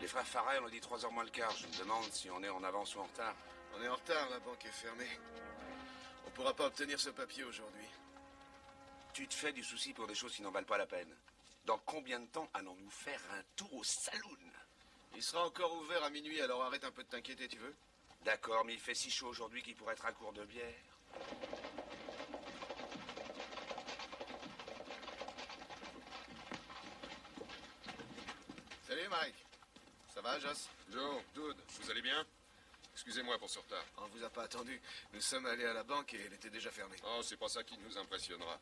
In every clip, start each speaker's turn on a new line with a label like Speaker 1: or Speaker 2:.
Speaker 1: Les frères Farrell ont dit 3h moins le quart. Je me demande si on est en avance ou en retard.
Speaker 2: On est en retard, la banque est fermée. On pourra pas obtenir ce papier aujourd'hui.
Speaker 1: Tu te fais du souci pour des choses qui n'en valent pas la peine. Dans combien de temps allons-nous faire un tour au saloon?
Speaker 2: Il sera encore ouvert à minuit, alors arrête un peu de t'inquiéter, tu veux?
Speaker 1: D'accord, mais il fait si chaud aujourd'hui qu'il pourrait être un cours de bière.
Speaker 2: Salut, Mike. Ça va, Joss?
Speaker 3: Joe, Dude, vous allez bien? Excusez-moi pour ce retard.
Speaker 2: On vous a pas attendu. Nous sommes allés à la banque et elle était déjà fermée.
Speaker 3: Oh, c'est pas ça qui nous impressionnera.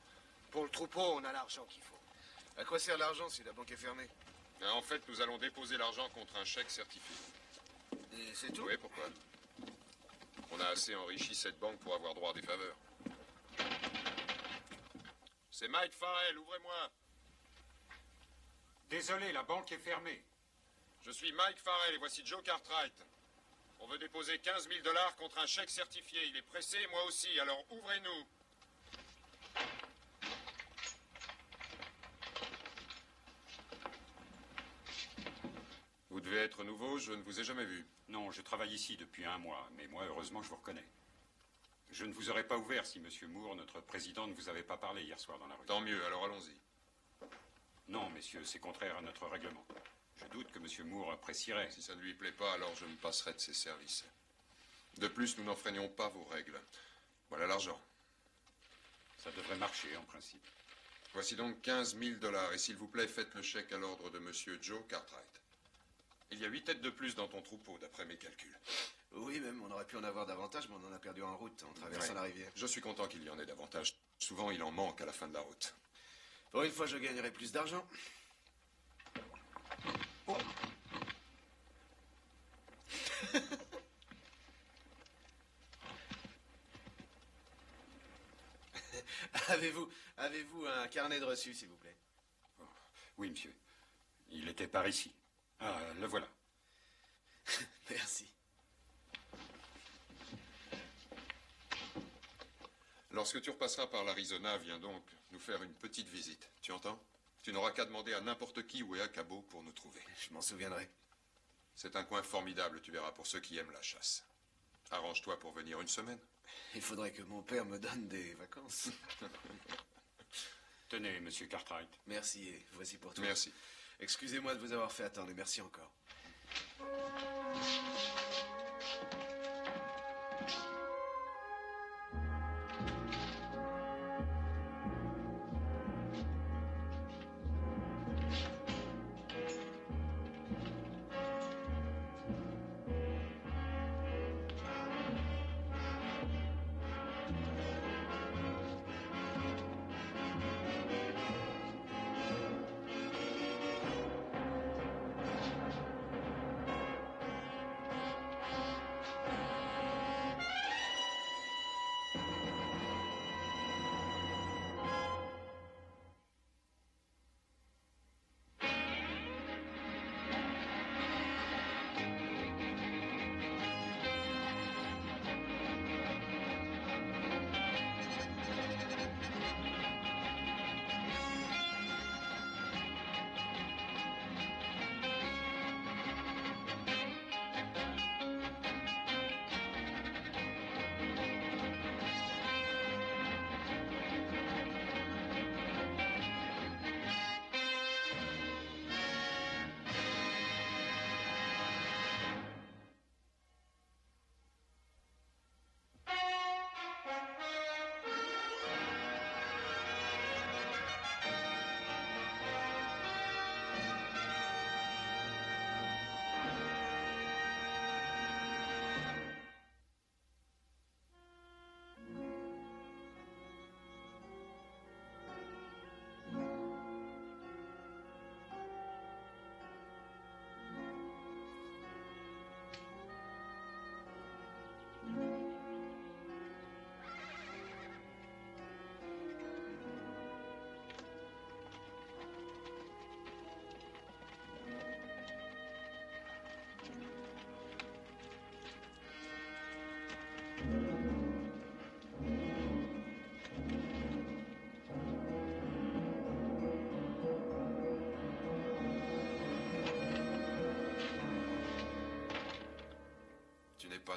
Speaker 2: Pour le troupeau, on a l'argent qu'il faut. À quoi sert l'argent si la banque est fermée?
Speaker 3: En fait, nous allons déposer l'argent contre un chèque certifié.
Speaker 2: Et c'est tout?
Speaker 3: Oui, pourquoi? On a assez enrichi cette banque pour avoir droit à des faveurs. C'est Mike Farrell, ouvrez-moi.
Speaker 4: Désolé, la banque est fermée.
Speaker 3: Je suis Mike Farrell et voici Joe Cartwright. On veut déposer 15 000 $ contre un chèque certifié. Il est pressé, moi aussi, alors ouvrez-nous. Vous devez être nouveau, je ne vous ai jamais vu.
Speaker 4: Non, je travaille ici depuis 1 mois, mais moi, heureusement, je vous reconnais. Je ne vous aurais pas ouvert si M. Moore, notre président, ne vous avait pas parlé hier soir dans la rue.
Speaker 3: Tant mieux, alors allons-y.
Speaker 4: Non, messieurs, c'est contraire à notre règlement. Je doute que M. Moore apprécierait.
Speaker 3: Si ça ne lui plaît pas, alors je me passerai de ses services. De plus, nous n'enfreignons pas vos règles. Voilà l'argent.
Speaker 4: Ça devrait marcher, en principe.
Speaker 3: Voici donc 15 000 $. Et s'il vous plaît, faites le chèque à l'ordre de M. Joe Cartwright. Il y a 8 têtes de plus dans ton troupeau, d'après mes calculs.
Speaker 2: Oui, même, on aurait pu en avoir davantage, mais on en a perdu en route, en traversant la rivière.
Speaker 3: Je suis content qu'il y en ait davantage. Souvent, il en manque à la fin de la route.
Speaker 2: Pour une fois, je gagnerai plus d'argent. Oh. Avez-vous un carnet de reçus, s'il vous plaît?
Speaker 4: Oh, oui, monsieur. Il était par ici. Ah, le voilà.
Speaker 2: Merci.
Speaker 3: Lorsque tu repasseras par l'Arizona, viens donc nous faire une petite visite. Tu entends? Tu n'auras qu'à demander à n'importe qui où est Acabo pour nous trouver.
Speaker 2: Je m'en souviendrai.
Speaker 3: C'est un coin formidable, tu verras, pour ceux qui aiment la chasse. Arrange-toi pour venir une semaine.
Speaker 2: Il faudrait que mon père me donne des vacances.
Speaker 4: Tenez, monsieur Cartwright.
Speaker 2: Merci, et voici pour tout.
Speaker 3: Merci.
Speaker 2: Excusez-moi de vous avoir fait attendre, et merci encore.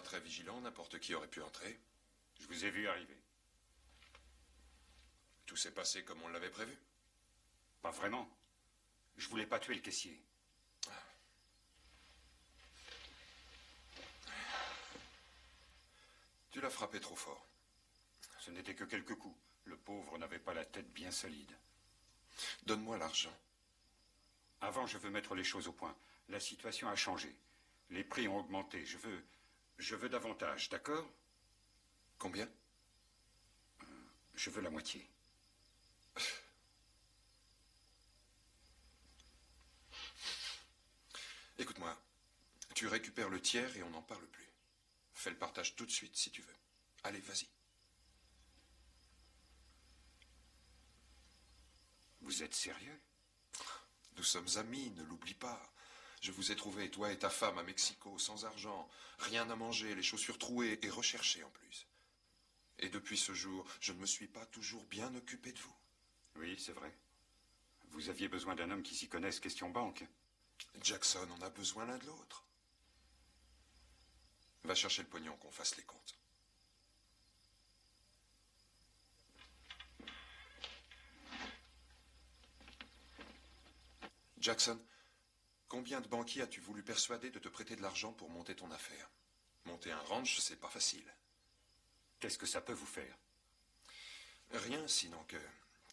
Speaker 3: très vigilant, n'importe qui aurait pu entrer.
Speaker 4: Je vous ai vu arriver.
Speaker 3: Tout s'est passé comme on l'avait prévu.
Speaker 4: Pas vraiment. Je voulais pas tuer le caissier.
Speaker 3: Tu l'as frappé trop fort.
Speaker 4: Ce n'était que quelques coups. Le pauvre n'avait pas la tête bien solide.
Speaker 3: Donne-moi l'argent.
Speaker 4: Avant, je veux mettre les choses au point. La situation a changé. Les prix ont augmenté. Je veux davantage, d'accord?
Speaker 3: Combien?
Speaker 4: Je veux la moitié.
Speaker 3: Écoute-moi, tu récupères le tiers et on n'en parle plus. Fais le partage tout de suite si tu veux. Allez, vas-y.
Speaker 4: Vous êtes sérieux?
Speaker 3: Nous sommes amis, ne l'oublie pas. Je vous ai trouvé, toi et ta femme, à Mexico, sans argent, rien à manger, les chaussures trouées et recherchées en plus. Et depuis ce jour, je ne me suis pas toujours bien occupé de vous.
Speaker 4: Oui, c'est vrai. Vous aviez besoin d'un homme qui s'y connaisse question banque.
Speaker 3: Jackson, on a besoin l'un de l'autre. Va chercher le pognon, qu'on fasse les comptes. Jackson, combien de banquiers as-tu voulu persuader de te prêter de l'argent pour monter ton affaire? Monter un ranch, c'est pas facile.
Speaker 4: Qu'est-ce que ça peut vous faire?
Speaker 3: Rien, sinon que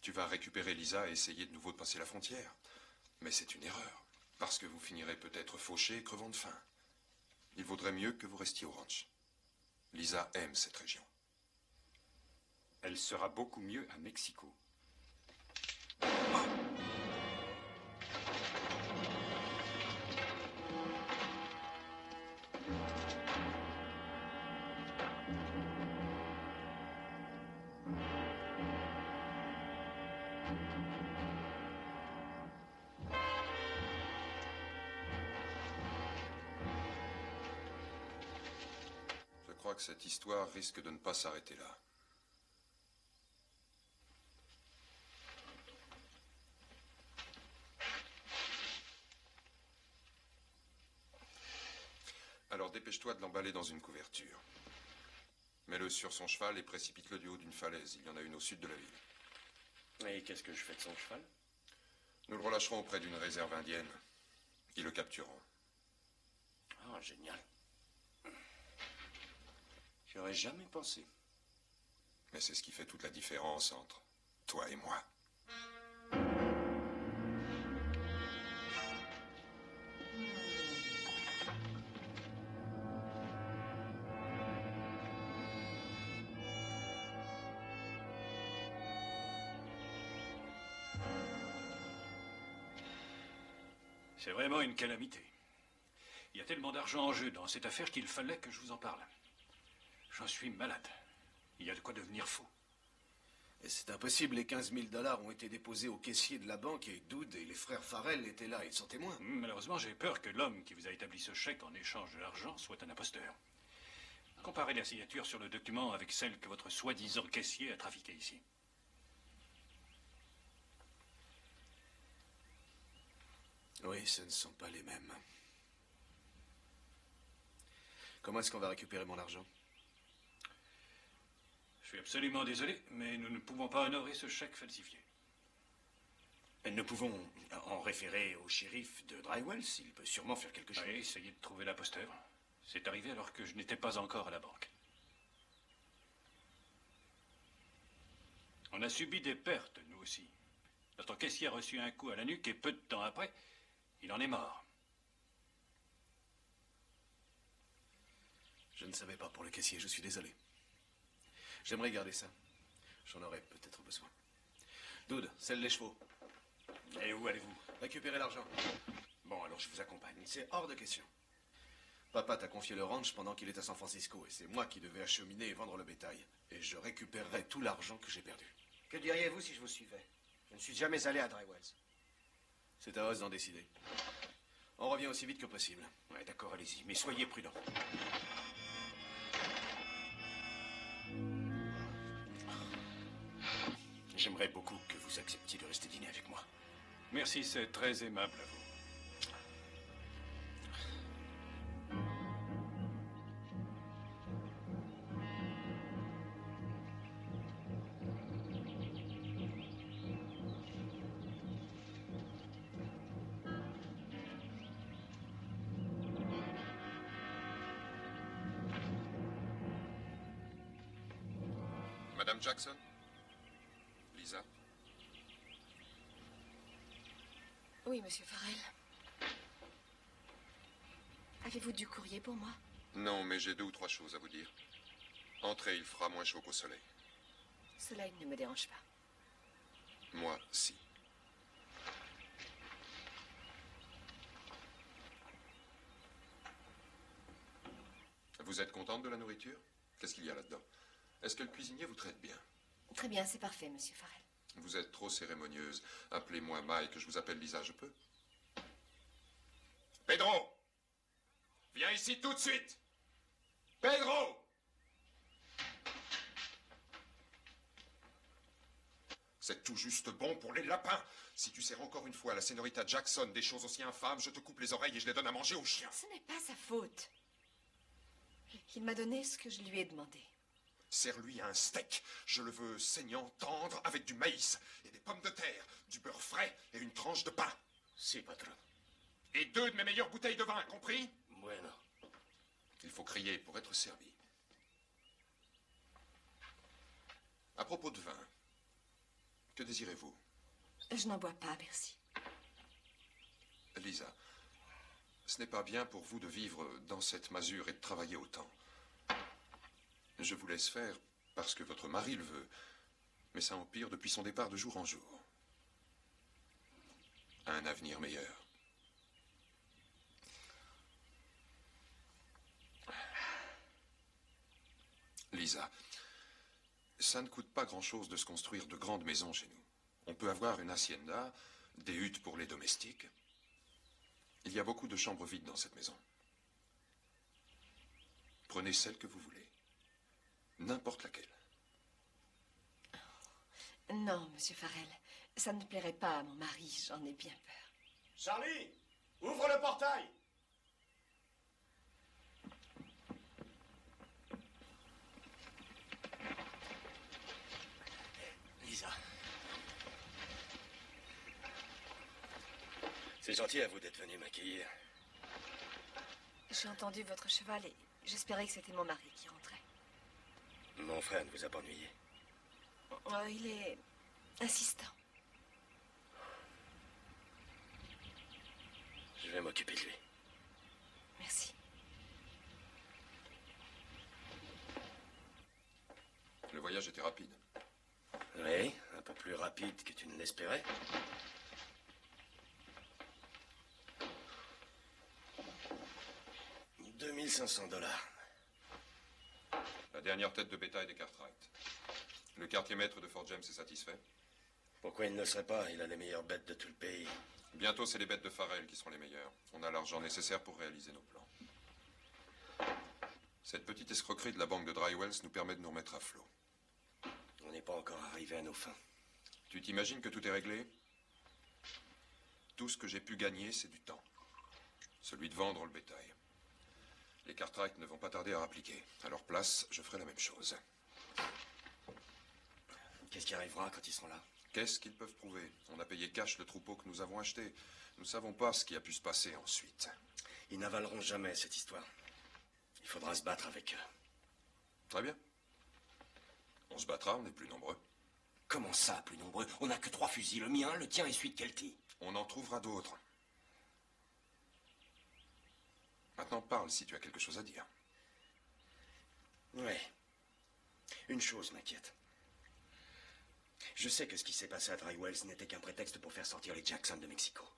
Speaker 3: tu vas récupérer Lisa et essayer de nouveau de passer la frontière. Mais c'est une erreur, parce que vous finirez peut-être fauché et crevant de faim. Il vaudrait mieux que vous restiez au ranch. Lisa aime cette région.
Speaker 4: Elle sera beaucoup mieux à Mexico.
Speaker 3: Je crois que cette histoire risque de ne pas s'arrêter là. Alors dépêche-toi de l'emballer dans une couverture. Mets-le sur son cheval et précipite-le du haut d'une falaise. Il y en a une au sud de la ville.
Speaker 5: Et qu'est-ce que je fais de son cheval?
Speaker 3: Nous le relâcherons auprès d'une réserve indienne. Ils le captureront.
Speaker 5: Ah, génial. J'y aurais jamais pensé.
Speaker 3: Mais c'est ce qui fait toute la différence entre toi et moi.
Speaker 6: C'est vraiment une calamité. Il y a tellement d'argent en jeu dans cette affaire qu'il fallait que je vous en parle. J'en suis malade. Il y a de quoi devenir fou.
Speaker 2: Et c'est impossible, les 15 000 $ ont été déposés au caissier de la banque et Doud et les frères Farrell étaient là, ils sont témoins.
Speaker 6: Malheureusement, j'ai peur que l'homme qui vous a établi ce chèque en échange de l'argent soit un imposteur. Comparez la signature sur le document avec celle que votre soi-disant caissier a trafiquée ici.
Speaker 2: Oui, ce ne sont pas les mêmes. Comment est-ce qu'on va récupérer mon argent?
Speaker 6: Je suis absolument désolé, mais nous ne pouvons pas honorer ce chèque falsifié.
Speaker 5: Nous pouvons en référer au shérif de Drywells. Il peut sûrement faire quelque chose.
Speaker 6: Oui, essayez de trouver l'imposteur. C'est arrivé alors que je n'étais pas encore à la banque. On a subi des pertes, nous aussi. Notre caissier a reçu un coup à la nuque et peu de temps après, il en est mort.
Speaker 2: Je ne savais pas pour le caissier, je suis désolé. J'aimerais garder ça. J'en aurais peut-être besoin. Doud, selle les chevaux.
Speaker 5: Et où allez-vous?
Speaker 2: Récupérer l'argent.
Speaker 5: Bon, alors je vous accompagne.
Speaker 2: C'est hors de question. Papa t'a confié le ranch pendant qu'il est à San Francisco et c'est moi qui devais acheminer et vendre le bétail. Et je récupérerai tout l'argent que j'ai perdu.
Speaker 7: Que diriez-vous si je vous suivais? Je ne suis jamais allé à Drywells.
Speaker 2: C'est à Oz d'en décider. On revient aussi vite que possible.
Speaker 5: Ouais, d'accord, allez-y, mais soyez prudents. J'aimerais beaucoup que vous acceptiez de rester dîner avec moi.
Speaker 6: Merci, c'est très aimable à vous.
Speaker 3: Madame Jackson? Lisa?
Speaker 8: Oui, monsieur Farrell. Avez-vous du courrier pour moi?
Speaker 3: Non, mais j'ai 2 ou 3 choses à vous dire. Entrez, il fera moins chaud qu'au soleil.
Speaker 8: Cela ne me dérange pas.
Speaker 3: Moi, si. Vous êtes contente de la nourriture? Qu'est-ce qu'il y a là-dedans? Est-ce que le cuisinier vous traite bien?
Speaker 8: Très bien, c'est parfait, monsieur Farrell.
Speaker 3: Vous êtes trop cérémonieuse. Appelez-moi Mike, je vous appelle Lisa, je peux? Pedro! Viens ici tout de suite! Pedro! C'est tout juste bon pour les lapins. Si tu sers encore une fois à la sénorita Jackson des choses aussi infâmes, je te coupe les oreilles et je les donne à manger aux chiens.
Speaker 8: Ce n'est pas sa faute. Il m'a donné ce que je lui ai demandé.
Speaker 3: Sers-lui un steak. Je le veux saignant, tendre, avec du maïs et des pommes de terre, du beurre frais et une tranche de pain.
Speaker 5: Si, patron.
Speaker 3: Et 2 de mes meilleures bouteilles de vin, compris?
Speaker 5: Bueno.
Speaker 3: Il faut crier pour être servi. À propos de vin, que désirez-vous?
Speaker 8: Je n'en bois pas, merci.
Speaker 3: Lisa, ce n'est pas bien pour vous de vivre dans cette masure et de travailler autant. Je vous laisse faire parce que votre mari le veut, mais ça empire depuis son départ de jour en jour. Un avenir meilleur. Lisa, ça ne coûte pas grand-chose de se construire de grandes maisons chez nous. On peut avoir une hacienda, des huttes pour les domestiques. Il y a beaucoup de chambres vides dans cette maison. Prenez celle que vous voulez. N'importe laquelle.
Speaker 8: Non, monsieur Farrell. Ça ne plairait pas à mon mari, j'en ai bien peur.
Speaker 7: Charlie, ouvre le portail.
Speaker 5: Lisa. C'est gentil à vous d'être venu m'accueillir.
Speaker 8: J'ai entendu votre cheval et j'espérais que c'était mon mari qui rentrait.
Speaker 5: Mon frère ne vous a pas ennuyé?
Speaker 8: Oh, il est insistant.
Speaker 5: Je vais m'occuper de lui.
Speaker 8: Merci.
Speaker 3: Le voyage était rapide.
Speaker 5: Oui, un peu plus rapide que tu ne l'espérais. $2500.
Speaker 3: La dernière tête de bétail des Cartwright. Le quartier maître de Fort James est satisfait.
Speaker 5: Pourquoi il ne le serait pas? Il a les meilleures bêtes de tout le pays.
Speaker 3: Bientôt, c'est les bêtes de Farrell qui seront les meilleures. On a l'argent nécessaire pour réaliser nos plans. Cette petite escroquerie de la banque de Drywells nous permet de nous remettre à flot.
Speaker 5: On n'est pas encore arrivé à nos fins.
Speaker 3: Tu t'imagines que tout est réglé? Tout ce que j'ai pu gagner, c'est du temps. Celui de vendre le bétail. Les Cartwright ne vont pas tarder à rappliquer. À leur place, je ferai la même chose.
Speaker 5: Qu'est-ce qui arrivera quand ils seront là?
Speaker 3: Qu'est-ce qu'ils peuvent prouver? On a payé cash le troupeau que nous avons acheté. Nous ne savons pas ce qui a pu se passer ensuite.
Speaker 5: Ils n'avaleront jamais cette histoire. Il faudra se battre avec eux.
Speaker 3: Très bien. On se battra, on est plus nombreux.
Speaker 5: Comment ça, plus nombreux? On n'a que 3 fusils, le mien, le tien et celui de Kelty.
Speaker 3: On en trouvera d'autres. Maintenant, parle si tu as quelque chose à dire.
Speaker 5: Oui. Une chose m'inquiète. Je sais que ce qui s'est passé à Drywells n'était qu'un prétexte pour faire sortir les Jackson de Mexico.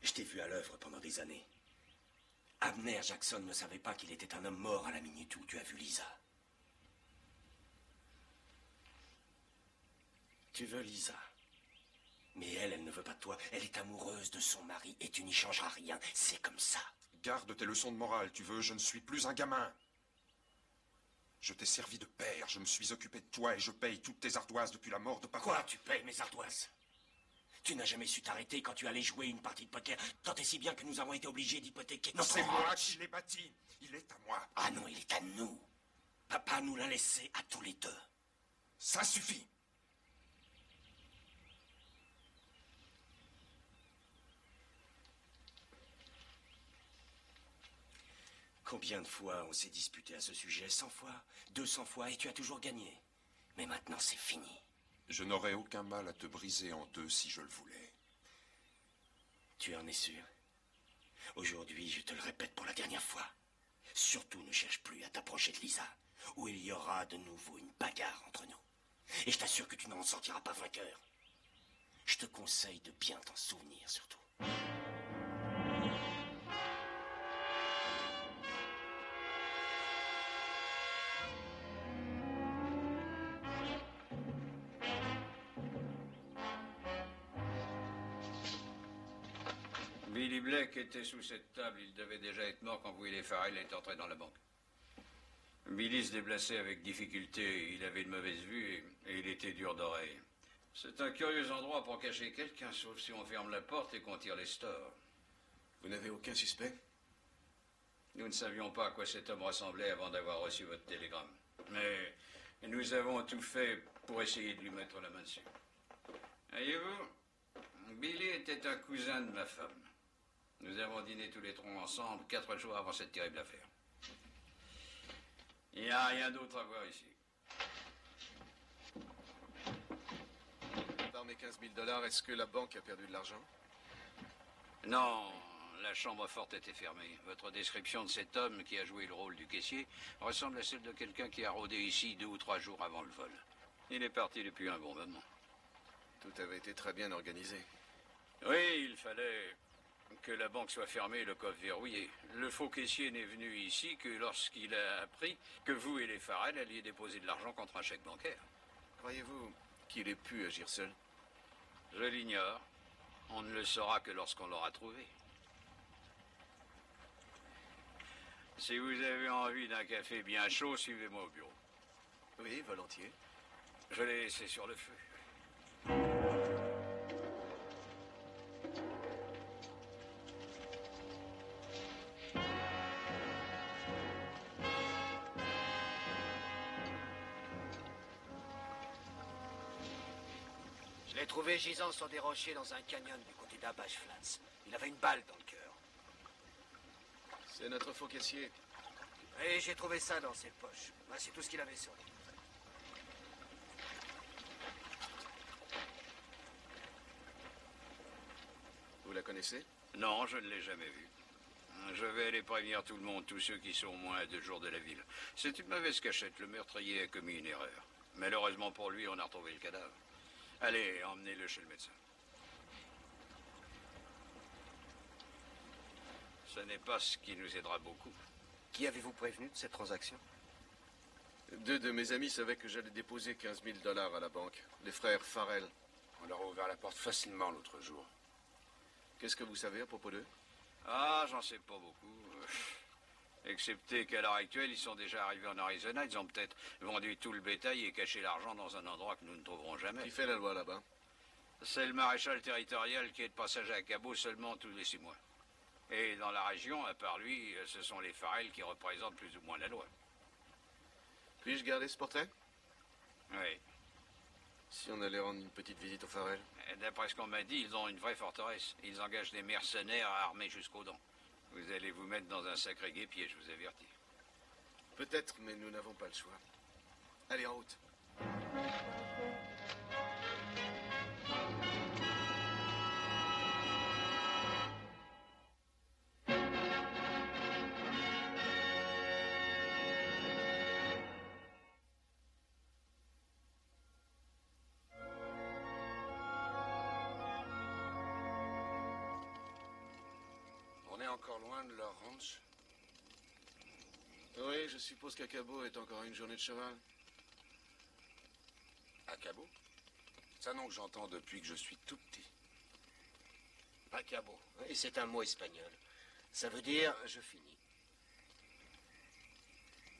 Speaker 5: Je t'ai vu à l'œuvre pendant des années. Abner Jackson ne savait pas qu'il était un homme mort à la minute où tu as vu Lisa. Tu veux Lisa. Mais elle ne veut pas de toi. Elle est amoureuse de son mari et tu n'y changeras rien. C'est comme ça.
Speaker 3: Garde tes leçons de morale, tu veux, je ne suis plus un gamin. Je t'ai servi de père, je me suis occupé de toi et je paye toutes tes ardoises depuis la mort de papa.
Speaker 5: Quoi, tu payes mes ardoises? Tu n'as jamais su t'arrêter quand tu allais jouer une partie de poker, tant et si bien que nous avons été obligés d'hypothéquer notre
Speaker 3: C'est moi
Speaker 5: ranch.
Speaker 3: qui l'ai bâti, il est à moi.
Speaker 5: Ah non, il est à nous. Papa nous l'a laissé à tous les deux.
Speaker 3: Ça suffit.
Speaker 5: Combien de fois on s'est disputé à ce sujet? 100 fois, 200 fois, et tu as toujours gagné. Mais maintenant, c'est fini.
Speaker 3: Je n'aurais aucun mal à te briser en deux si je le voulais.
Speaker 5: Tu en es sûr? Aujourd'hui, je te le répète pour la dernière fois. Surtout ne cherche plus à t'approcher de Lisa, ou il y aura de nouveau une bagarre entre nous. Et je t'assure que tu n'en sortiras pas vainqueur. Je te conseille de bien t'en souvenir, surtout.
Speaker 6: Billy Blake était sous cette table. Il devait déjà être mort quand Will et Farrell est entré dans la banque. Billy se déplaçait avec difficulté. Il avait une mauvaise vue et il était dur d'oreille. C'est un curieux endroit pour cacher quelqu'un, sauf si on ferme la porte et qu'on tire les stores.
Speaker 2: Vous n'avez aucun suspect?
Speaker 6: Nous ne savions pas à quoi cet homme ressemblait avant d'avoir reçu votre télégramme. Mais nous avons tout fait pour essayer de lui mettre la main dessus. Voyez-vous, Billy était un cousin de ma femme. Nous avons dîné tous les trois ensemble 4 jours avant cette terrible affaire. Il n'y a rien d'autre à voir ici.
Speaker 2: Par mes 15 000 $, est-ce que la banque a perdu de l'argent?
Speaker 6: Non, la chambre forte était fermée. Votre description de cet homme qui a joué le rôle du caissier ressemble à celle de quelqu'un qui a rôdé ici 2 ou 3 jours avant le vol. Il est parti depuis un bon moment.
Speaker 2: Tout avait été très bien organisé.
Speaker 6: Oui, il fallait que la banque soit fermée et le coffre verrouillé. Le faux caissier n'est venu ici que lorsqu'il a appris que vous et les Farrell alliez déposer de l'argent contre un chèque bancaire.
Speaker 2: Croyez-vous qu'il ait pu agir seul?
Speaker 6: Je l'ignore. On ne le saura que lorsqu'on l'aura trouvé. Si vous avez envie d'un café bien chaud, suivez-moi au bureau.
Speaker 2: Oui, volontiers.
Speaker 6: Je l'ai laissé sur le feu.
Speaker 7: Je l'ai trouvé gisant sur des rochers dans un canyon du côté d'Abash Flats. Il avait une balle dans le cœur.
Speaker 2: C'est notre faux caissier.
Speaker 7: Et j'ai trouvé ça dans ses poches. Ben, c'est tout ce qu'il avait sur lui.
Speaker 2: Vous la connaissez?
Speaker 6: Non, je ne l'ai jamais vu. Je vais aller prévenir tout le monde, tous ceux qui sont au moins à 2 jours de la ville. C'est une mauvaise cachette. Le meurtrier a commis une erreur. Malheureusement pour lui, on a retrouvé le cadavre. Allez, emmenez-le chez le médecin. Ce n'est pas ce qui nous aidera beaucoup.
Speaker 7: Qui avez-vous prévenu de cette transaction?
Speaker 2: 2 de mes amis savaient que j'allais déposer 15 000 $ à la banque. Les frères Farrell.
Speaker 1: On leur a ouvert la porte facilement l'autre jour.
Speaker 2: Qu'est-ce que vous savez à propos d'eux?
Speaker 6: Ah, j'en sais pas beaucoup. Excepté qu'à l'heure actuelle, ils sont déjà arrivés en Arizona. Ils ont peut-être vendu tout le bétail et caché l'argent dans un endroit que nous ne trouverons jamais.
Speaker 2: Qui fait la loi là-bas?
Speaker 6: C'est le maréchal territorial qui est de passage à Cabo seulement tous les 6 mois. Et dans la région, à part lui, ce sont les Farrell qui représentent plus ou moins la loi.
Speaker 2: Puis-je garder ce portrait?
Speaker 6: Oui.
Speaker 2: Si on allait rendre une petite visite aux Farrell?
Speaker 6: D'après ce qu'on m'a dit, ils ont une vraie forteresse. Ils engagent des mercenaires armés jusqu'aux dents. Vous allez vous mettre dans un sacré guêpier, je vous avertis.
Speaker 2: Peut-être, mais nous n'avons pas le choix. Allez, en route.
Speaker 1: On est encore loin de leur ranch?
Speaker 2: Oui, je suppose qu'à Cabo est encore une journée de cheval.
Speaker 1: À Cabo? C'est un nom que j'entends depuis que je suis tout petit.
Speaker 7: Acabo. Et c'est un mot espagnol. Ça veut dire je finis.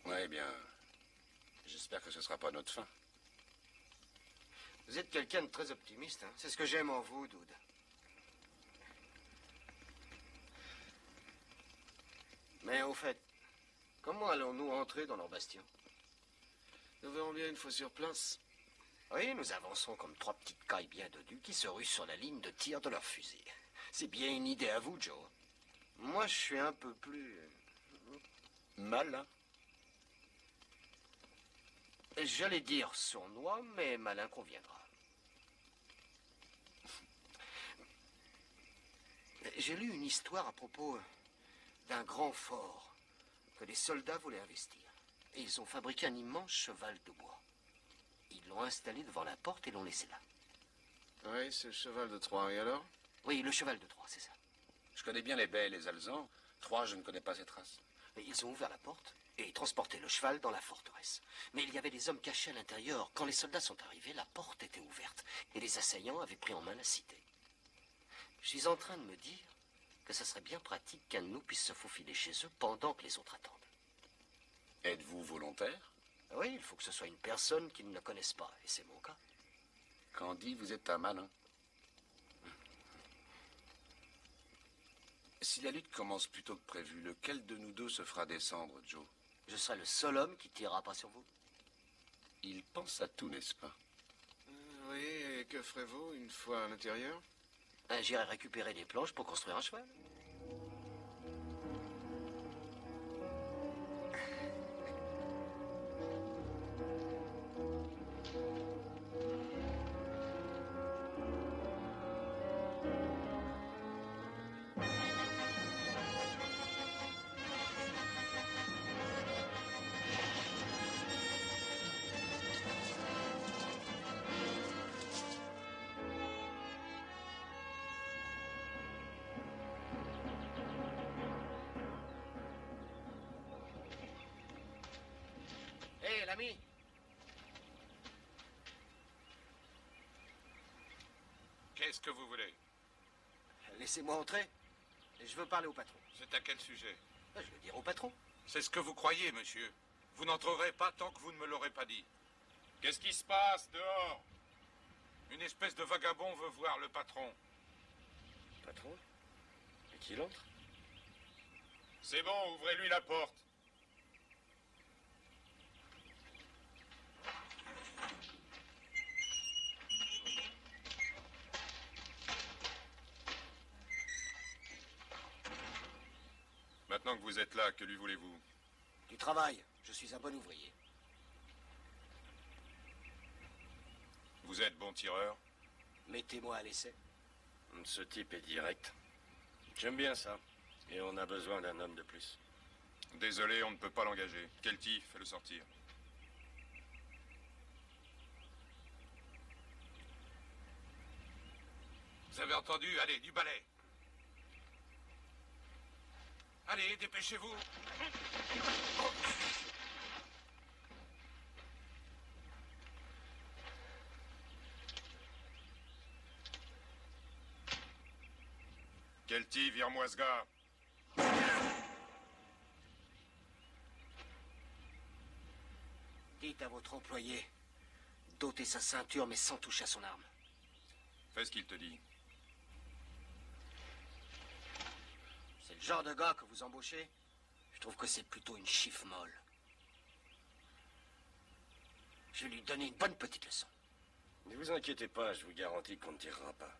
Speaker 1: Ouais, bien. J'espère que ce sera pas notre fin.
Speaker 7: Vous êtes quelqu'un de très optimiste, hein? C'est ce que j'aime en vous, Dude. Mais au fait, comment allons-nous entrer dans leur bastion?
Speaker 2: Nous verrons bien une fois sur place.
Speaker 7: Oui, nous avançons comme 3 petites cailles bien dodues qui se ruent sur la ligne de tir de leurs fusils. C'est bien une idée à vous, Joe. Moi, je suis un peu plus... malin. J'allais dire sournois, mais malin conviendra. J'ai lu une histoire à propos d'un grand fort que les soldats voulaient investir. Et ils ont fabriqué un immense cheval de bois. Ils l'ont installé devant la porte et l'ont laissé là.
Speaker 2: Oui, c'est le cheval de Troie. Et alors?
Speaker 7: Oui, le cheval de Troie, c'est ça.
Speaker 1: Je connais bien les baies et les alezans. Troyes, je ne connais pas cette race.
Speaker 7: Et ils ont ouvert la porte et transporté le cheval dans la forteresse. Mais il y avait des hommes cachés à l'intérieur. Quand les soldats sont arrivés, la porte était ouverte et les assaillants avaient pris en main la cité. Je suis en train de me dire que ça serait bien pratique qu'un de nous puisse se faufiler chez eux pendant que les autres attendent.
Speaker 1: Êtes-vous volontaire?
Speaker 7: Oui, il faut que ce soit une personne qu'ils ne connaissent pas, et c'est mon cas.
Speaker 1: Candy, vous êtes un malin. Si la lutte commence plus tôt que prévu, lequel de nous deux se fera descendre, Joe?
Speaker 7: Je serai le seul homme qui tirera pas sur vous.
Speaker 1: Il pense à tout, n'est-ce pas?
Speaker 2: Oui, et que ferez-vous une fois à l'intérieur?
Speaker 7: J'irai récupérer des planches pour construire un cheval. Hé, l'ami!
Speaker 9: Qu'est-ce que vous voulez?
Speaker 7: Laissez-moi entrer. Je veux parler au patron.
Speaker 9: C'est à quel sujet?
Speaker 7: Je veux dire au patron.
Speaker 9: C'est ce que vous croyez, monsieur. Vous n'entrerez pas tant que vous ne me l'aurez pas dit. Qu'est-ce qui se passe dehors? Une espèce de vagabond veut voir le patron.
Speaker 5: Patron? Et qu'il entre?
Speaker 9: C'est bon, ouvrez-lui la porte. Maintenant que vous êtes là, que lui voulez-vous?
Speaker 7: Du travail. Je suis un bon ouvrier.
Speaker 9: Vous êtes bon tireur?
Speaker 7: Mettez-moi à l'essai.
Speaker 5: Ce type est direct. J'aime bien ça. Et on a besoin d'un homme de plus.
Speaker 9: Désolé, on ne peut pas l'engager. Kelty, fais-le sortir. Vous avez entendu? Allez, du balai. Allez, dépêchez-vous. Kelty, vire-moi ce gars.
Speaker 7: Dites à votre employé d'ôter sa ceinture mais sans toucher à son arme.
Speaker 9: Fais ce qu'il te dit.
Speaker 7: C'est le genre de gars que vous embauchez? Je trouve que c'est plutôt une chiffre molle. Je vais lui donner une bonne petite leçon.
Speaker 5: Ne vous inquiétez pas, je vous garantis qu'on ne tirera pas.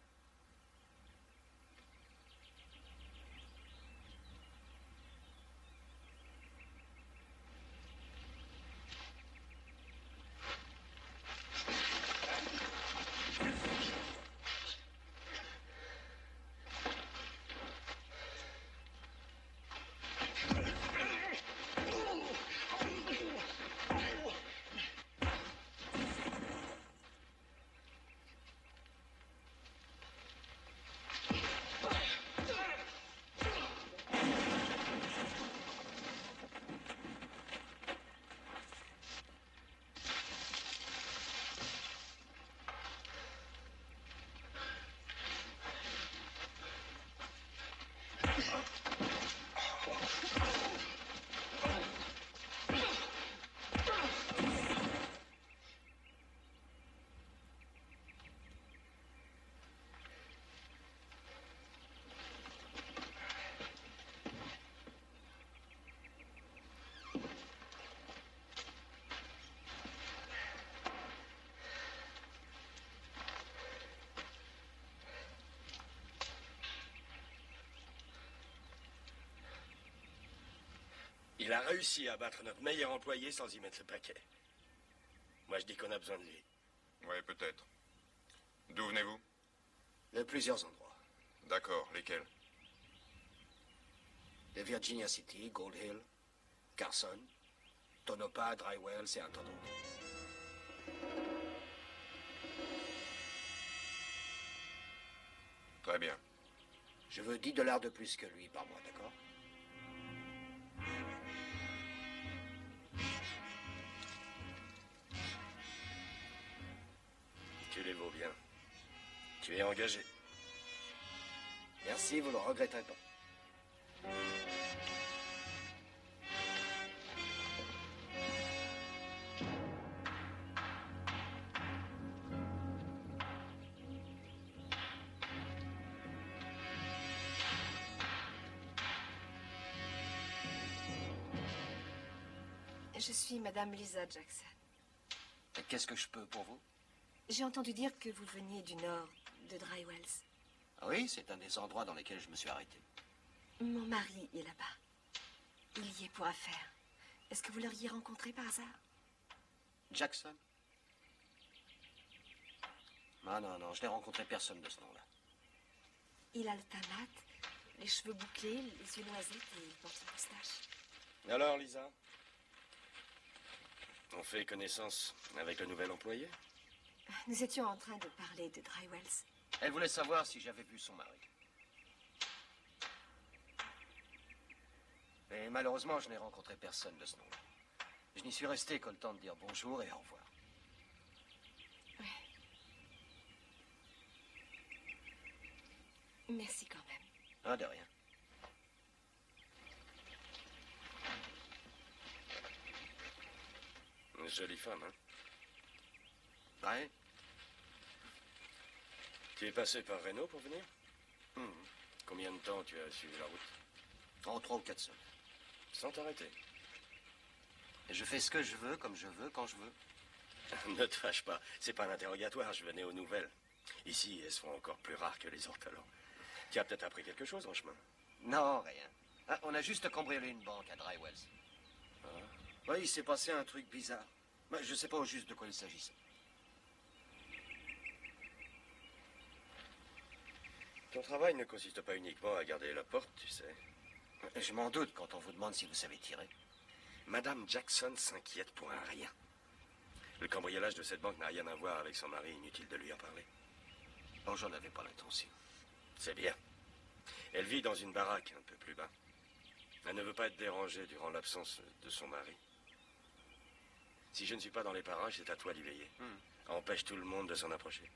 Speaker 5: Il a réussi à battre notre meilleur employé sans y mettre le paquet. Moi, je dis qu'on a besoin de lui.
Speaker 3: Ouais, peut-être. D'où venez-vous?
Speaker 5: De plusieurs endroits.
Speaker 3: D'accord, lesquels?
Speaker 5: De Virginia City, Gold Hill, Carson, Tonopah, Dry Wells et un tant d'autres.
Speaker 3: Très bien.
Speaker 5: Je veux 10 $ de plus que lui par mois, d'accord? Tu les vaux bien. Tu es engagé. Merci, vous ne le regretterez pas.
Speaker 8: Je suis Madame Lisa Jackson.
Speaker 5: Et qu'est-ce que je peux pour vous?
Speaker 8: J'ai entendu dire que vous veniez du nord, de Dry Wells.
Speaker 5: Oui, c'est un des endroits dans lesquels je me suis arrêté.
Speaker 8: Mon mari est là-bas. Il y est pour affaires. Est-ce que vous l'auriez rencontré par hasard?
Speaker 5: Jackson? Ah non, non, je n'ai rencontré personne de ce nom-là.
Speaker 8: Il a le teint mat, les cheveux bouclés, les yeux noisettes et il porte une moustache.
Speaker 5: Alors, Lisa? On fait connaissance avec le nouvel employé?
Speaker 8: Nous étions en train de parler de Dry Wells.
Speaker 5: Elle voulait savoir si j'avais vu son mari. Mais malheureusement, je n'ai rencontré personne de ce nom-là. Je n'y suis resté qu'au temps de dire bonjour et au revoir.
Speaker 8: Oui. Merci quand même.
Speaker 5: Ah, de rien. Une jolie femme, hein? Ouais. Tu es passé par Reno pour venir? Combien de temps tu as suivi la route? En 3 ou 4 semaines. Sans t'arrêter. Et je fais ce que je veux, comme je veux, quand je veux. Ne te fâche pas. C'est pas un interrogatoire, je venais aux nouvelles. Ici, elles seront encore plus rares que les autres, alors. Tu as peut-être appris quelque chose en chemin? Non, rien. Ah, on a juste cambriolé une banque à Dry Wells. Ah. Oui, il s'est passé un truc bizarre. Mais je sais pas au juste de quoi il s'agissait. Ton travail ne consiste pas uniquement à garder la porte, tu sais. Je m'en doute quand on vous demande si vous savez tirer. Madame Jackson s'inquiète pour un rien. Le cambriolage de cette banque n'a rien à voir avec son mari, inutile de lui en parler. Oh, j'en avais pas l'intention. C'est bien. Elle vit dans une baraque un peu plus bas. Elle ne veut pas être dérangée durant l'absence de son mari. Si je ne suis pas dans les parages, c'est à toi d'y veiller. Empêche tout le monde de s'en approcher.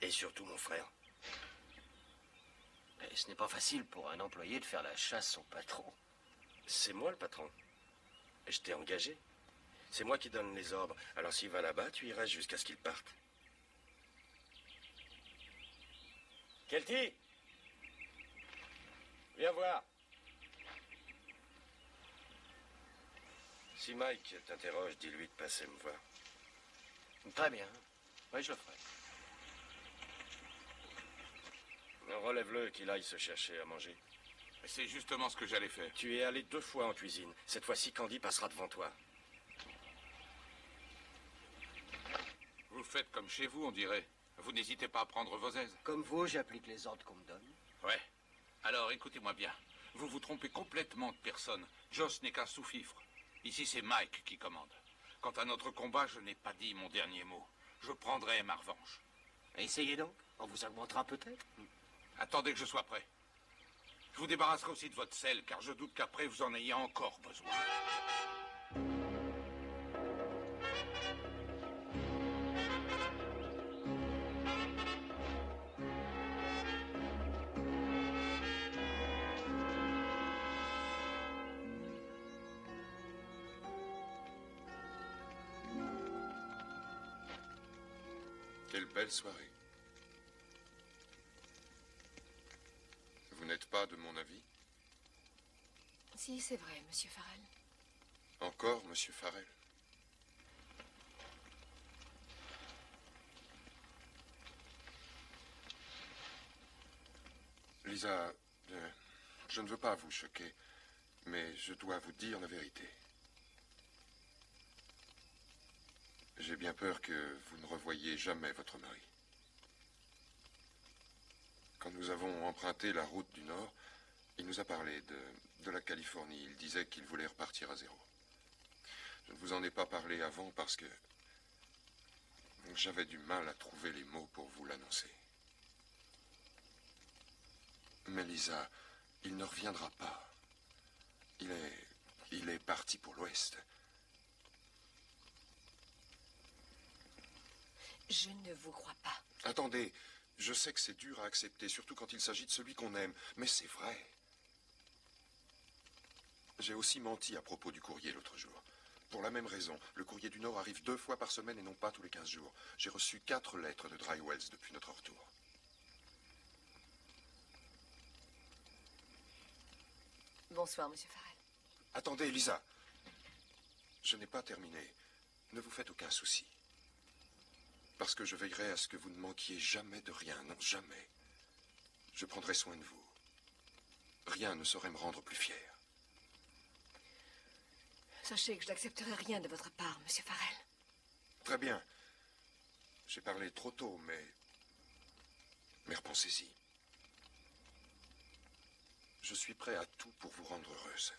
Speaker 5: Et surtout mon frère. Et ce n'est pas facile pour un employé de faire la chasse au patron. C'est moi le patron. Je t'ai engagé. C'est moi qui donne les ordres. Alors s'il va là-bas, tu y restes jusqu'à ce qu'il parte. Kelty! Viens voir. Si Mike t'interroge, dis-lui de passer me voir. Très bien. Oui, je le ferai. Relève-le, qu'il aille se chercher à manger.
Speaker 9: C'est justement ce que j'allais faire.
Speaker 5: Tu es allé 2 fois en cuisine. Cette fois-ci, Candy passera devant toi.
Speaker 9: Vous faites comme chez vous, on dirait. Vous n'hésitez pas à prendre vos aises.
Speaker 5: Comme vous, j'applique les ordres qu'on me donne.
Speaker 9: Ouais. Alors, écoutez-moi bien. Vous vous trompez complètement de personne. Joss n'est qu'un sous-fifre. Ici, c'est Mike qui commande. Quant à notre combat, je n'ai pas dit mon dernier mot. Je prendrai ma revanche.
Speaker 5: Essayez donc. On vous augmentera peut-être.
Speaker 9: Attendez que je sois prêt. Je vous débarrasserai aussi de votre sel, car je doute qu'après vous en ayez encore besoin.
Speaker 3: Quelle belle soirée. Vous n'êtes pas de mon avis?
Speaker 8: Si, c'est vrai, Monsieur Farrell.
Speaker 3: Encore, Monsieur Farrell? Lisa, je ne veux pas vous choquer, mais je dois vous dire la vérité. J'ai bien peur que vous ne revoyiez jamais votre mari. Quand nous avons emprunté la route du Nord, il nous a parlé de la Californie. Il disait qu'il voulait repartir à zéro. Je ne vous en ai pas parlé avant parce que j'avais du mal à trouver les mots pour vous l'annoncer. Mais Lisa, il ne reviendra pas. Il est parti pour l'Ouest.
Speaker 8: Je ne vous crois pas.
Speaker 3: Attendez, je sais que c'est dur à accepter, surtout quand il s'agit de celui qu'on aime, mais c'est vrai. J'ai aussi menti à propos du courrier l'autre jour. Pour la même raison, le courrier du Nord arrive 2 fois par semaine et non pas tous les 15 jours. J'ai reçu 4 lettres de Dry Wells depuis notre retour.
Speaker 8: Bonsoir, Monsieur Farrell.
Speaker 3: Attendez, Lisa. Je n'ai pas terminé. Ne vous faites aucun souci. Parce que je veillerai à ce que vous ne manquiez jamais de rien, non, jamais. Je prendrai soin de vous. Rien ne saurait me rendre plus fier.
Speaker 8: Sachez que je n'accepterai rien de votre part, Monsieur Farrell.
Speaker 3: Très bien. J'ai parlé trop tôt, mais repensez-y. Je suis prêt à tout pour vous rendre heureuse.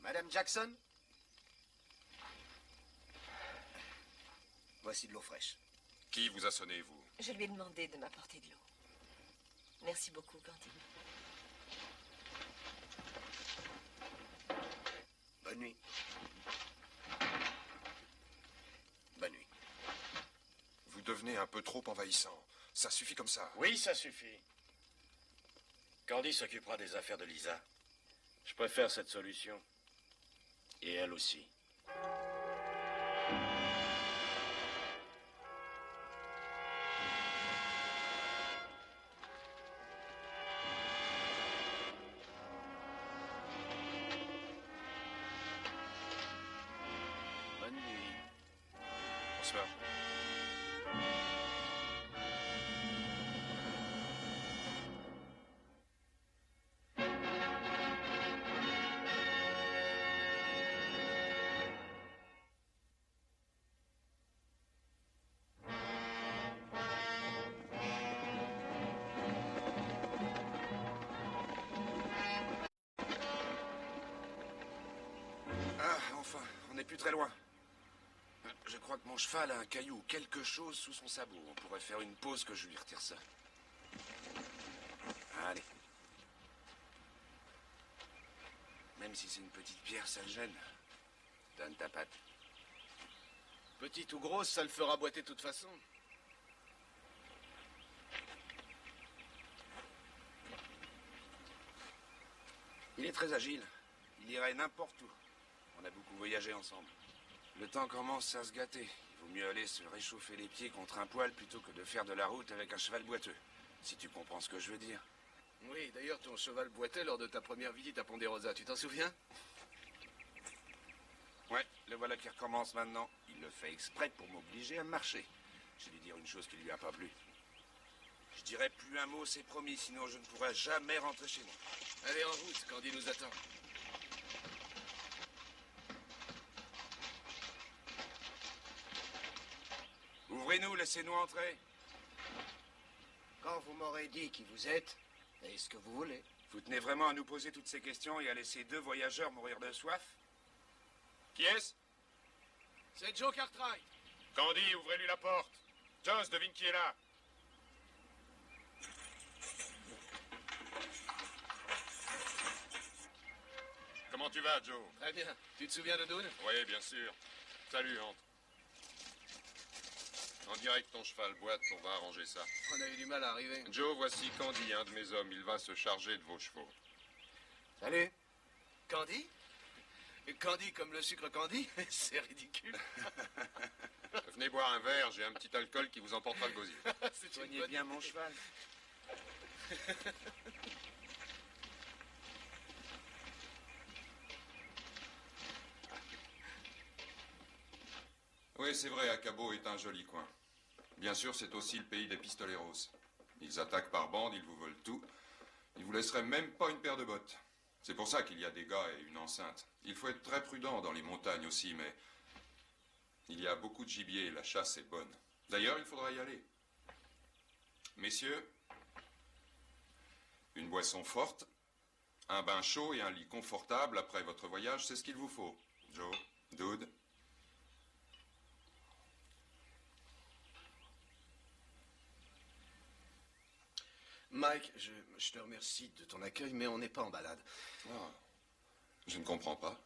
Speaker 5: Madame Jackson? Voici de l'eau fraîche.
Speaker 3: Qui vous a sonné, vous?
Speaker 8: Je lui ai demandé de m'apporter de l'eau. Merci beaucoup, Candy.
Speaker 5: Bonne nuit. Bonne nuit.
Speaker 3: Vous devenez un peu trop envahissant. Ça suffit comme ça.
Speaker 5: Oui, ça suffit. Candy s'occupera des affaires de Lisa. Je préfère cette solution. Et elle aussi. Bonne nuit.
Speaker 3: Bonsoir. Ah, enfin, on n'est plus très loin. Je crois que mon cheval a un caillou ou quelque chose sous son sabot. On pourrait faire une pause que je lui retire ça. Allez. Même si c'est une petite pierre, ça le gêne. Donne ta patte.
Speaker 2: Petite ou grosse, ça le fera boiter de toute façon.
Speaker 1: Il est très agile. Il irait n'importe où. On a beaucoup voyagé ensemble. Le temps commence à se gâter. Il vaut mieux aller se réchauffer les pieds contre un poêle plutôt que de faire de la route avec un cheval boiteux. Si tu comprends ce que je veux dire.
Speaker 2: Oui, d'ailleurs, ton cheval boitait lors de ta première visite à Ponderosa, tu t'en souviens?
Speaker 1: Ouais, le voilà qui recommence maintenant. Il le fait exprès pour m'obliger à marcher. J'ai dû dire une chose qui lui a pas plu. Je dirai plus un mot, c'est promis, sinon je ne pourrai jamais rentrer chez moi.
Speaker 2: Allez, en route, Candy nous attend.
Speaker 1: Ouvrez-nous, laissez-nous entrer.
Speaker 5: Quand vous m'aurez dit qui vous êtes, et ce que vous voulez.
Speaker 1: Vous tenez vraiment à nous poser toutes ces questions et à laisser 2 voyageurs mourir de soif?
Speaker 3: Qui est-ce?
Speaker 2: C'est Joe Cartwright.
Speaker 3: Candy, ouvrez-lui la porte. Joss, devine qui est là. Comment tu vas, Joe?
Speaker 2: Très bien. Tu te souviens de Dune?
Speaker 3: Oui, bien sûr. Salut, Hank. On dirait que ton cheval boite, on va arranger ça.
Speaker 2: On a eu du mal à arriver.
Speaker 3: Joe, voici Candy, un de mes hommes. Il va se charger de vos chevaux.
Speaker 5: Salut.
Speaker 2: Candy? Candy comme le sucre candy? C'est ridicule.
Speaker 3: Venez boire un verre, j'ai un petit alcool qui vous emportera le gosier.
Speaker 1: Soignez bien mon cheval.
Speaker 3: Oui, c'est vrai, Acabo est un joli coin. Bien sûr, c'est aussi le pays des pistoleros. Ils attaquent par bande, ils vous volent tout. Ils vous laisseraient même pas une paire de bottes. C'est pour ça qu'il y a des gars et une enceinte. Il faut être très prudent dans les montagnes aussi, mais Il y a beaucoup de gibier et la chasse est bonne. D'ailleurs, il faudra y aller. Messieurs, une boisson forte, un bain chaud et un lit confortable après votre voyage, c'est ce qu'il vous faut. Joe, Dude.
Speaker 2: Mike, je te remercie de ton accueil, mais on n'est pas en balade.
Speaker 3: Ah, je ne comprends pas.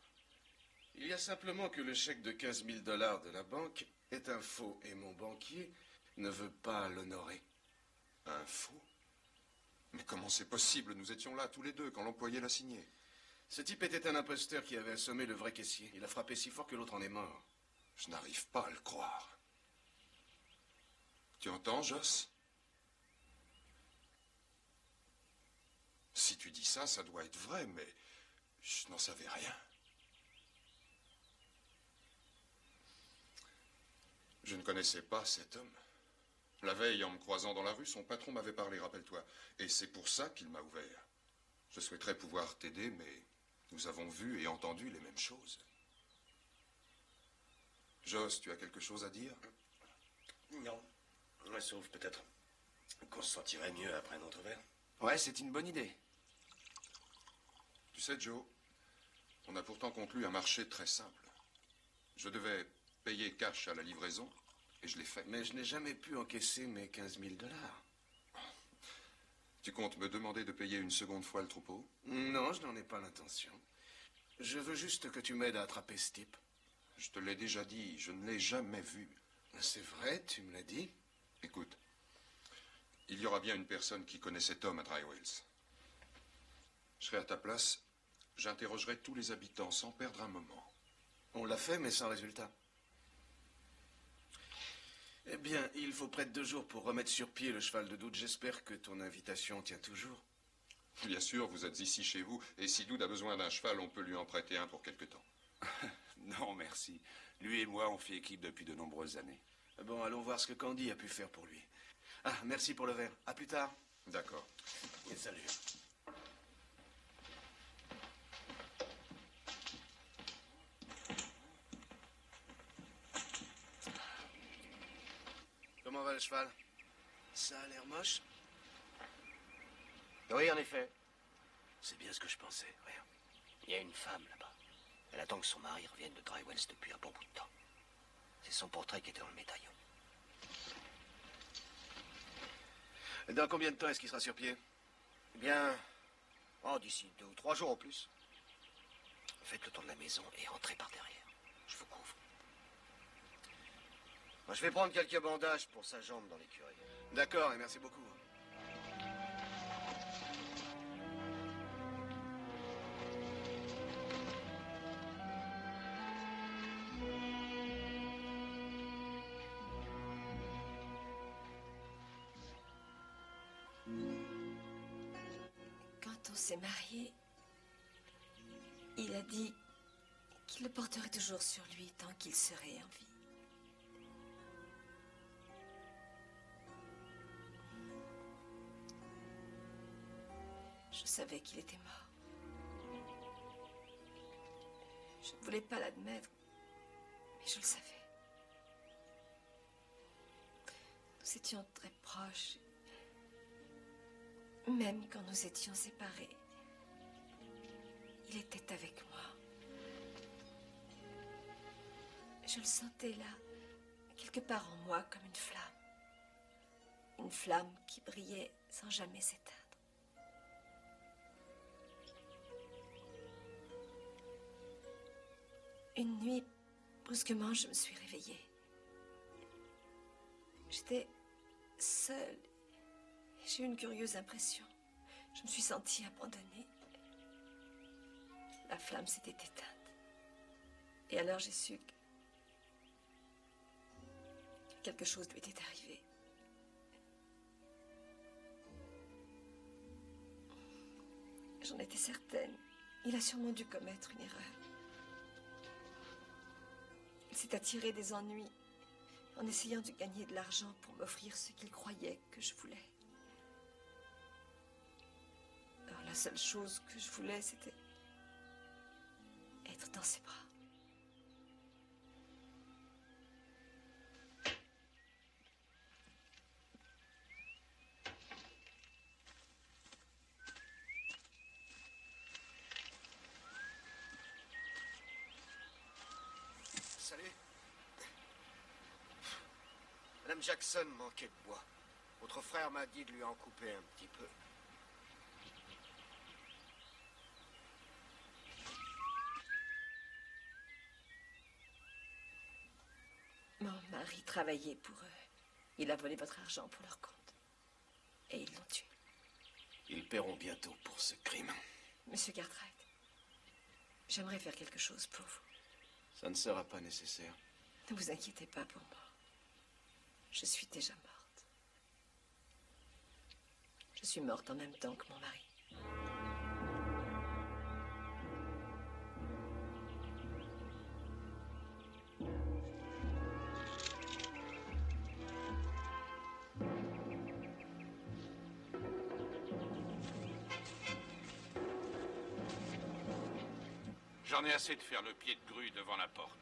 Speaker 2: Il y a simplement que le chèque de 15 000 $ de la banque est un faux et mon banquier ne veut pas l'honorer.
Speaker 3: Un faux? Mais comment c'est possible? Nous étions là tous les deux quand l'employé l'a signé.
Speaker 2: Ce type était un imposteur qui avait assommé le vrai caissier. Il a frappé si fort que l'autre en est mort.
Speaker 3: Je n'arrive pas à le croire. Tu entends, Joss? Si tu dis ça, ça doit être vrai, mais je n'en savais rien. Je ne connaissais pas cet homme. La veille, en me croisant dans la rue, son patron m'avait parlé, rappelle-toi. Et c'est pour ça qu'il m'a ouvert. Je souhaiterais pouvoir t'aider, mais nous avons vu et entendu les mêmes choses. Joss, tu as quelque chose à dire?
Speaker 5: Non. Sauf peut-être qu'on se sentirait mieux après notre verre.
Speaker 1: Ouais, c'est une bonne idée.
Speaker 3: Tu sais, Joe, on a pourtant conclu un marché très simple. Je devais payer cash à la livraison, et je l'ai fait.
Speaker 2: Mais je n'ai jamais pu encaisser mes 15 000 $.
Speaker 3: Tu comptes me demander de payer une seconde fois le troupeau?
Speaker 2: Non, je n'en ai pas l'intention. Je veux juste que tu m'aides à attraper ce type.
Speaker 3: Je te l'ai déjà dit, je ne l'ai jamais vu.
Speaker 2: C'est vrai, tu me l'as dit.
Speaker 3: Écoute, il y aura bien une personne qui connaît cet homme à Dry Wells. Je serai à ta place, j'interrogerai tous les habitants sans perdre un moment.
Speaker 2: On l'a fait, mais sans résultat. Eh bien, il faut près de 2 jours pour remettre sur pied le cheval de Doud. J'espère que ton invitation tient toujours.
Speaker 3: Bien sûr, vous êtes ici chez vous, et si Doud a besoin d'un cheval, on peut lui en prêter un pour quelque temps.
Speaker 1: Non, merci. Lui et moi, on fait équipe depuis de nombreuses années.
Speaker 2: Bon, allons voir ce que Candy a pu faire pour lui. Ah, merci pour le verre. À plus tard.
Speaker 3: D'accord.
Speaker 5: Et salut.
Speaker 2: Comment va le cheval? Ça a l'air moche.
Speaker 7: Oui, en effet.
Speaker 5: C'est bien ce que je pensais, rien.
Speaker 7: Il y a une femme là-bas. Elle attend que son mari revienne de Dry Wells depuis un bon bout de temps. C'est son portrait qui était dans le médaillon.
Speaker 2: Dans combien de temps est-ce qu'il sera sur pied?
Speaker 7: Eh bien, d'ici 2 ou 3 jours au plus. Faites le tour de la maison et rentrez par derrière. Je vous couvre. Moi, je vais prendre quelques bandages pour sa jambe dans l'écurie.
Speaker 2: D'accord, et merci beaucoup.
Speaker 8: Quand on s'est mariés, il a dit qu'il le porterait toujours sur lui tant qu'il serait en vie. Je savais qu'il était mort. Je ne voulais pas l'admettre, mais je le savais. Nous étions très proches. Même quand nous étions séparés, il était avec moi. Je le sentais là, quelque part en moi, comme une flamme. Une flamme qui brillait sans jamais s'éteindre. Une nuit, brusquement, je me suis réveillée. J'étais seule. J'ai eu une curieuse impression. Je me suis sentie abandonnée. La flamme s'était éteinte. Et alors j'ai su que quelque chose lui était arrivé. J'en étais certaine. Il a sûrement dû commettre une erreur. Il s'est attiré des ennuis en essayant de gagner de l'argent pour m'offrir ce qu'il croyait que je voulais. Alors la seule chose que je voulais, c'était être dans ses bras.
Speaker 5: Jackson manquait de bois. Votre frère m'a dit de lui en couper un petit peu.
Speaker 8: Mon mari travaillait pour eux. Il a volé votre argent pour leur compte. Et ils l'ont tué.
Speaker 2: Ils paieront bientôt pour ce crime.
Speaker 8: Monsieur Cartwright, j'aimerais faire quelque chose pour vous.
Speaker 2: Ça ne sera pas nécessaire.
Speaker 8: Ne vous inquiétez pas pour moi. Je suis déjà morte. Je suis morte en même temps que mon mari.
Speaker 9: J'en ai assez de faire le pied de grue devant la porte.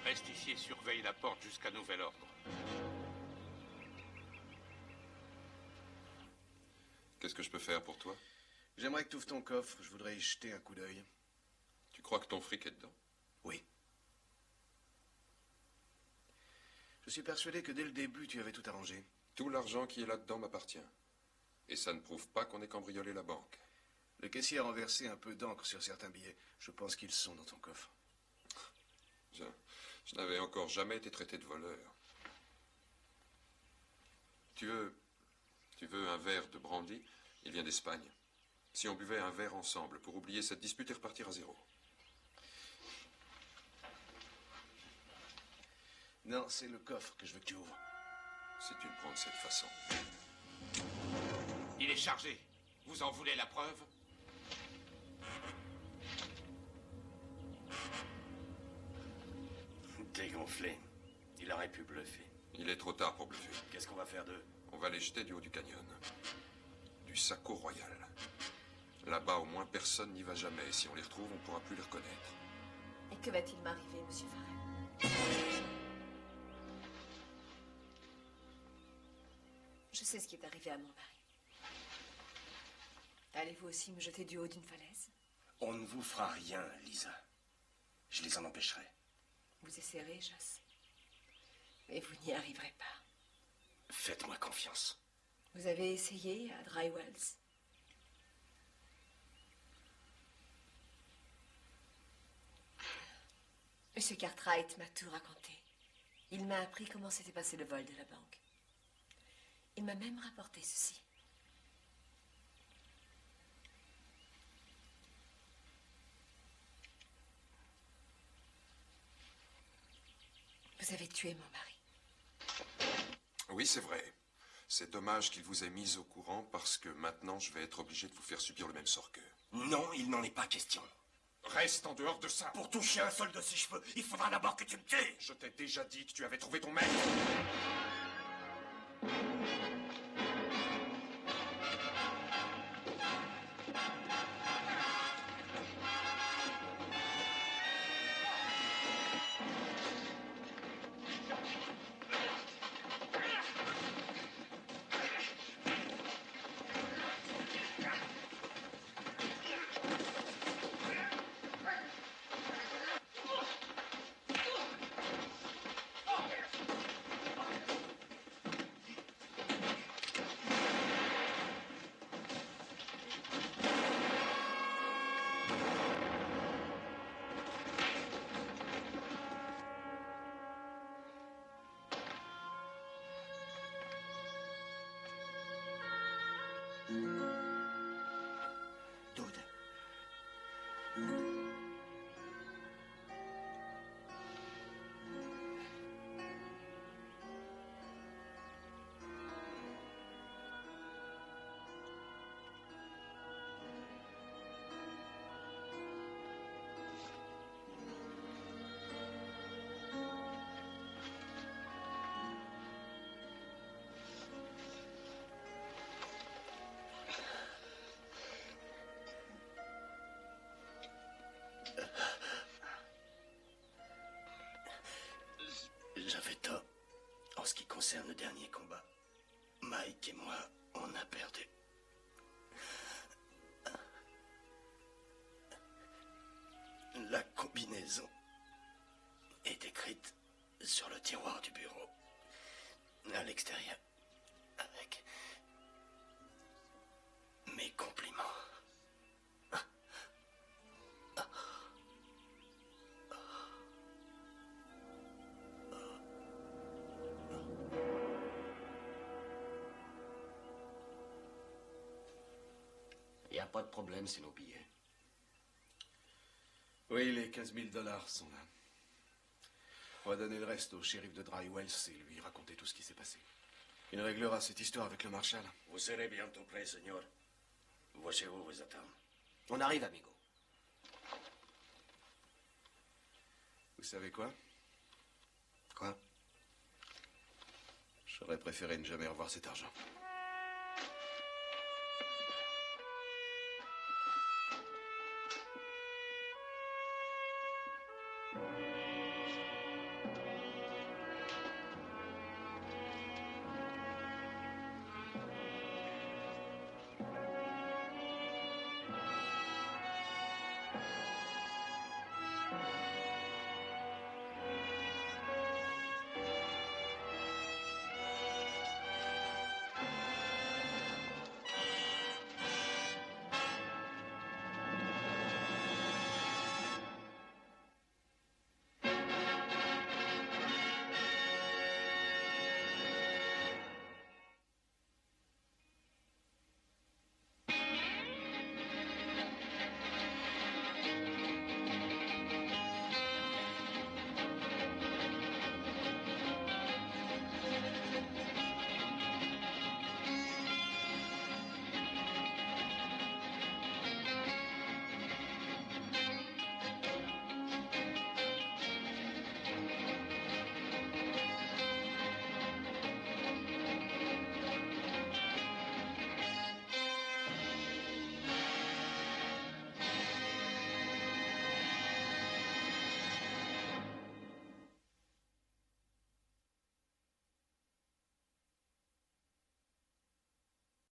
Speaker 9: Reste ici et surveille la porte jusqu'à nouvel ordre.
Speaker 3: Qu'est-ce que je peux faire pour toi?
Speaker 2: J'aimerais que tu ouvres ton coffre. Je voudrais y jeter un coup d'œil.
Speaker 3: Tu crois que ton fric est dedans?
Speaker 2: Oui. Je suis persuadé que dès le début, tu avais tout arrangé.
Speaker 3: Tout l'argent qui est là-dedans m'appartient. Et ça ne prouve pas qu'on ait cambriolé la banque.
Speaker 2: Le caissier a renversé un peu d'encre sur certains billets. Je pense qu'ils sont dans ton coffre.
Speaker 3: Je n'avais encore jamais été traité de voleur. Tu veux un verre de brandy? Il vient d'Espagne. Si on buvait un verre ensemble pour oublier cette dispute et repartir à zéro.
Speaker 2: Non, c'est le coffre que je veux que tu ouvres.
Speaker 3: Si tu le prends de cette façon.
Speaker 9: Il est chargé. Vous en voulez la preuve?
Speaker 5: Dégonflé. Il aurait pu bluffer.
Speaker 3: Il est trop tard pour bluffer.
Speaker 5: Qu'est-ce qu'on va faire d'eux?
Speaker 3: On va les jeter du haut du canyon. Du Saco Royal. Là-bas, au moins, personne n'y va jamais. Et si on les retrouve, on ne pourra plus les reconnaître.
Speaker 8: Et que va-t-il m'arriver, monsieur Farrell? Je sais ce qui est arrivé à mon mari. Allez-vous aussi me jeter du haut d'une falaise?
Speaker 5: On ne vous fera rien, Lisa. Je les en empêcherai.
Speaker 8: Vous essayerez, Joss. Mais vous n'y arriverez pas.
Speaker 5: Faites-moi confiance.
Speaker 8: Vous avez essayé à Dry Wells? Monsieur Cartwright m'a tout raconté. Il m'a appris comment s'était passé le vol de la banque. Il m'a même rapporté ceci. Vous avez tué mon mari.
Speaker 3: Oui, c'est vrai. C'est dommage qu'il vous ait mis au courant parce que maintenant, je vais être obligé de vous faire subir le même sort qu'eux.
Speaker 5: Non, il n'en est pas question.
Speaker 3: Reste en dehors de ça.
Speaker 5: Pour toucher un seul de ses cheveux, il faudra d'abord que tu me tues.
Speaker 3: Je t'ai déjà dit que tu avais trouvé ton maître.
Speaker 5: Dude.
Speaker 7: n'y a pas de problème, c'est nos billets.
Speaker 2: Oui, les 15 000 $ sont là. On va donner le reste au shérif de Dry Wells et lui raconter tout ce qui s'est passé. Il réglera cette histoire avec le marshal.
Speaker 5: Vous serez bientôt prêt, Seigneur. Voici où vous attend.
Speaker 7: On arrive, amigo.
Speaker 2: Vous savez quoi?
Speaker 7: Quoi?
Speaker 2: J'aurais préféré ne jamais revoir cet argent.